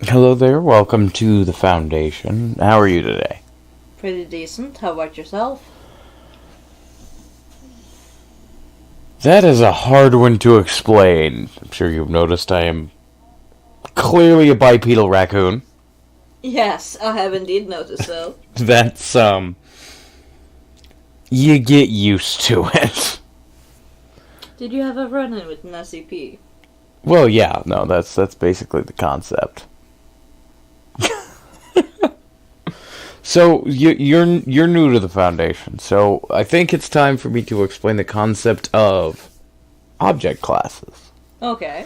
Hello there, welcome to the Foundation. How are you today? Pretty decent. How about yourself? That is a hard one to explain. I'm sure you've noticed I am clearly a bipedal raccoon. Yes, I have indeed noticed so. That's, you get used to it. Did you have a run-in with an SCP? Well, yeah, no, that's basically the concept. So, you're new to the Foundation, so I think it's time for me to explain the concept of object classes. Okay.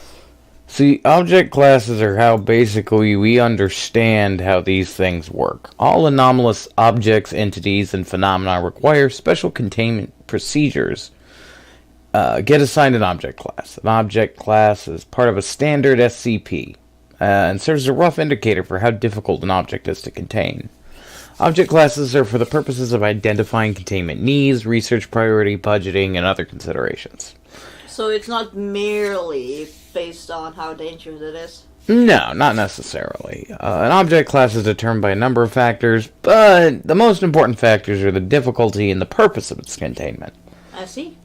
See, object classes are how basically we understand how these things work. All anomalous objects, entities, and phenomena require special containment procedures. Get assigned an object class. An object class is part of a standard SCP and serves as a rough indicator for how difficult an object is to contain. Object classes are for the purposes of identifying containment needs, research priority, budgeting, and other considerations. So it's not merely based on how dangerous it is? No, not necessarily. An object class is determined by a number of factors, but the most important factors are the difficulty and the purpose of its containment. I see.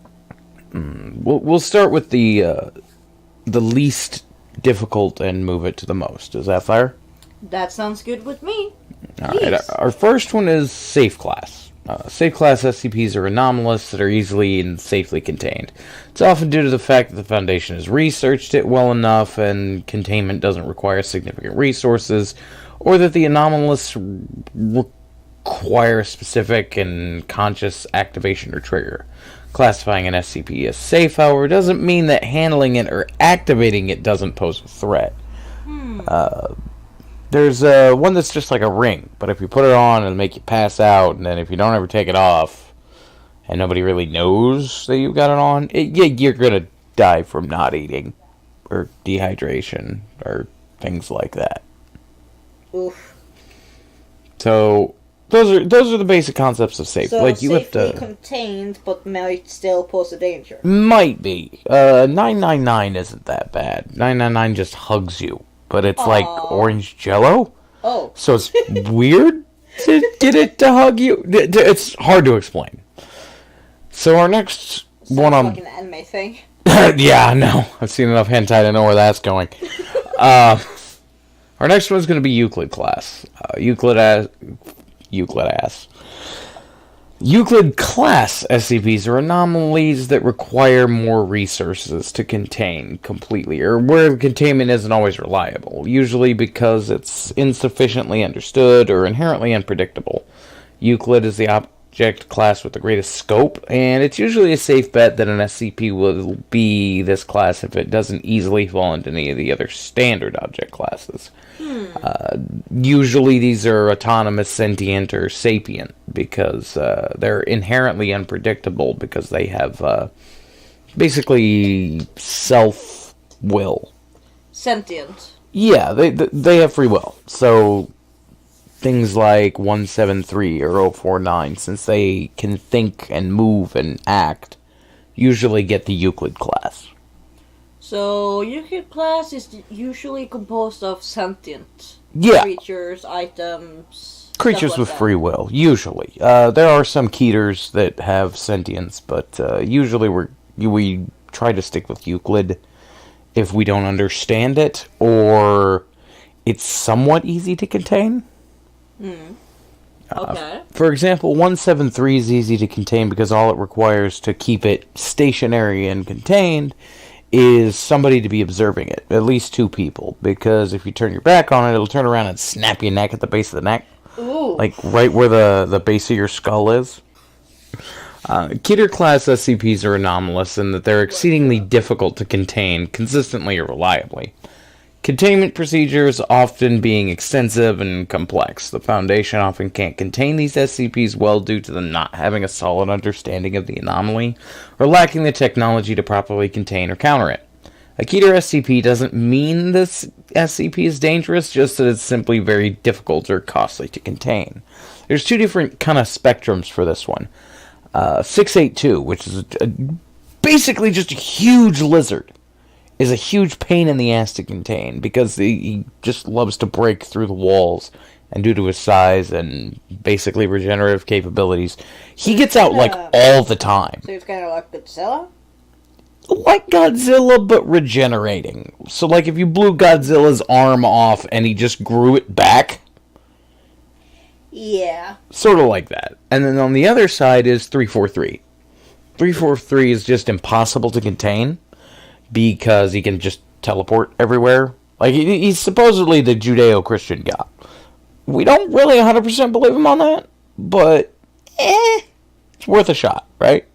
We'll start with the least difficult and move it to the most. Is that fair? That sounds good with me. Alright, our first one is Safe Class. Safe Class SCPs are anomalous that are easily and safely contained. It's often due to the fact that the Foundation has researched it well enough and containment doesn't require significant resources, or that the anomalous require a specific and conscious activation or trigger. Classifying an SCP as safe, however, doesn't mean that handling it or activating it doesn't pose a threat. There's one that's just like a ring, but if you put it on, it'll make you pass out, and then if you don't ever take it off, and nobody really knows that you've got it on, you're gonna die from not eating, or dehydration, or things like that. Oof. So those are the basic concepts of safe. So Like you have safely to contained, but might still pose a danger. might be 999 isn't that bad. 999 just hugs you, but it's like Aw. orange Jello. Oh. So it's weird to get it to hug you. It's hard to explain. So our next Sounds one on... like an anime thing. Yeah, no. I've seen enough hentai to know where that's going. Our next one's going to be Euclid class. Euclid class SCPs are anomalies that require more resources to contain completely, or where the containment isn't always reliable, usually because it's insufficiently understood or inherently unpredictable. Euclid is the object class with the greatest scope, and it's usually a safe bet that an SCP will be this class if it doesn't easily fall into any of the other standard object classes. Usually these are autonomous, sentient, or sapient because they're inherently unpredictable because they have basically self-will. Sentient. Yeah, they have free will. So things like 173 or 049, since they can think and move and act, usually get the Euclid class. So Euclid class is usually composed of sentient Yeah. creatures, items, Creatures stuff like with that. free will, usually. There are some Keters that have sentience, but usually we try to stick with Euclid if we don't understand it, or it's somewhat easy to contain. Okay. For example, 173 is easy to contain because all it requires to keep it stationary and contained is somebody to be observing it. At least two people. Because if you turn your back on it, it'll turn around and snap your neck at the base of the neck. Ooh. Like right where the base of your skull is. Keter class SCPs are anomalous in that they're exceedingly difficult to contain consistently or reliably. Containment procedures often being extensive and complex. The Foundation often can't contain these SCPs well due to them not having a solid understanding of the anomaly, or lacking the technology to properly contain or counter it. A Keter SCP doesn't mean this SCP is dangerous, just that it's simply very difficult or costly to contain. There's two different kind of spectrums for this one. 682, which is basically just a huge lizard. is a huge pain in the ass to contain because he just loves to break through the walls. And due to his size and basically regenerative capabilities, he gets out like all the time. So he's kind of like Godzilla? Like Godzilla, but regenerating. So like if you blew Godzilla's arm off and he just grew it back. Yeah. Sort of like that. And then on the other side is 343. 343 is just impossible to contain because he can just teleport everywhere. Like he's supposedly the Judeo-Christian god. We don't really 100% believe him on that, but it's worth a shot, right?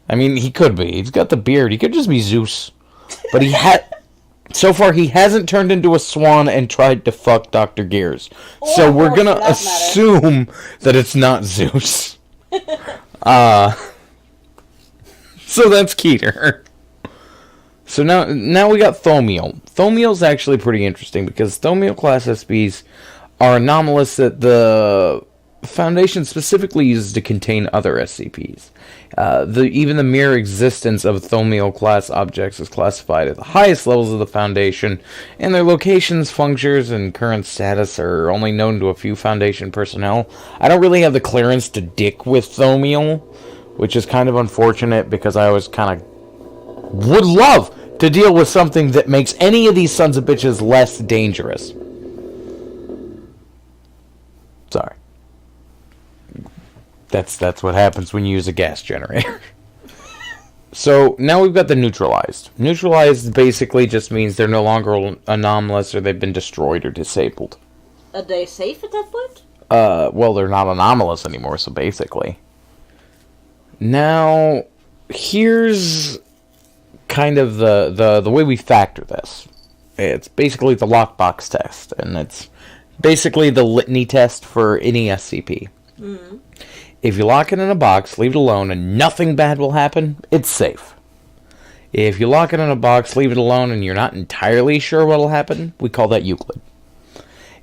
I mean, he could be. He's got the beard. He could just be Zeus. But so far, he hasn't turned into a swan and tried to fuck Dr. Gears. So we're going to assume that it's not Zeus. So that's Keter. So now we got Thaumiel. Thaumiel's actually pretty interesting because Thaumiel class SPs are anomalous that the Foundation specifically uses to contain other SCPs. Even the mere existence of Thaumiel class objects is classified at the highest levels of the Foundation, and their locations, functions, and current status are only known to a few Foundation personnel. I don't really have the clearance to dick with Thaumiel, which is kind of unfortunate because I always kind of would love to deal with something that makes any of these sons of bitches less dangerous. Sorry. That's what happens when you use a gas generator. So, now we've got the neutralized. Neutralized basically just means they're no longer anomalous or they've been destroyed or disabled. Are they safe at that point? Well, they're not anomalous anymore, so basically. Now, here's kind of the way we factor this. It's basically the lockbox test, and it's basically the litany test for any SCP. Mm-hmm. If you lock it in a box, leave it alone, and nothing bad will happen, it's safe. If you lock it in a box, leave it alone, and you're not entirely sure what will happen, we call that Euclid.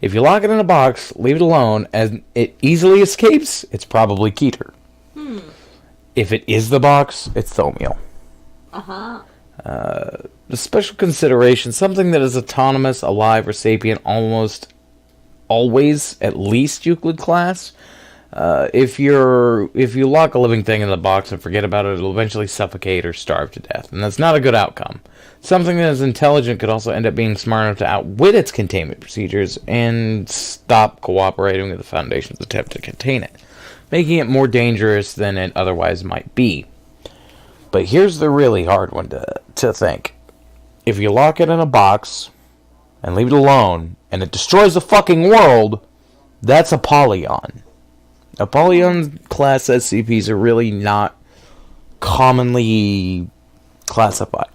If you lock it in a box, leave it alone, and it easily escapes, it's probably Keter. If it is the box, it's Thaumiel. Uh-huh. The special consideration, something that is autonomous, alive, or sapient, almost always at least Euclid class. If you lock a living thing in the box and forget about it, it'll eventually suffocate or starve to death, and that's not a good outcome. Something that is intelligent could also end up being smart enough to outwit its containment procedures and stop cooperating with the Foundation's attempt to contain it, making it more dangerous than it otherwise might be. But here's the really hard one to think. If you lock it in a box and leave it alone, and it destroys the fucking world, that's Apollyon. Apollyon class SCPs are really not commonly classified.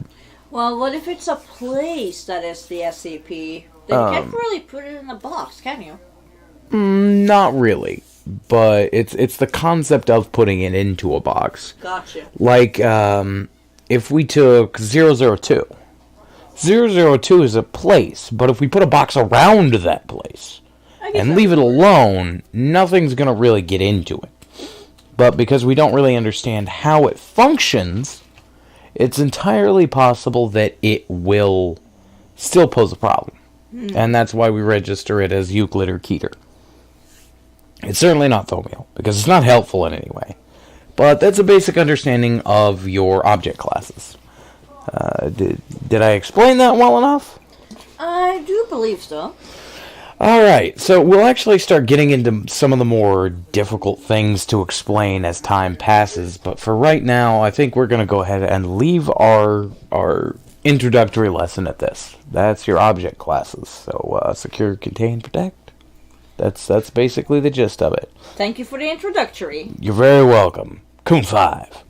Well, what if it's a place that is the SCP? Then you can't really put it in a box, can you? Not really. But it's the concept of putting it into a box. Gotcha. Like, if we took 002. 002 is a place, but if we put a box around that place and leave it alone, nothing's going to really get into it. But because we don't really understand how it functions, it's entirely possible that it will still pose a problem. And that's why we register it as Euclid or Keter. It's certainly not Thaumiel, because it's not helpful in any way. But that's a basic understanding of your object classes. Did I explain that well enough? I do believe so. Alright, so we'll actually start getting into some of the more difficult things to explain as time passes, but for right now, I think we're going to go ahead and leave our introductory lesson at this. That's your object classes. So, secure, contain, protect. That's basically the gist of it. Thank you for the introductory. You're very welcome. Coon 5.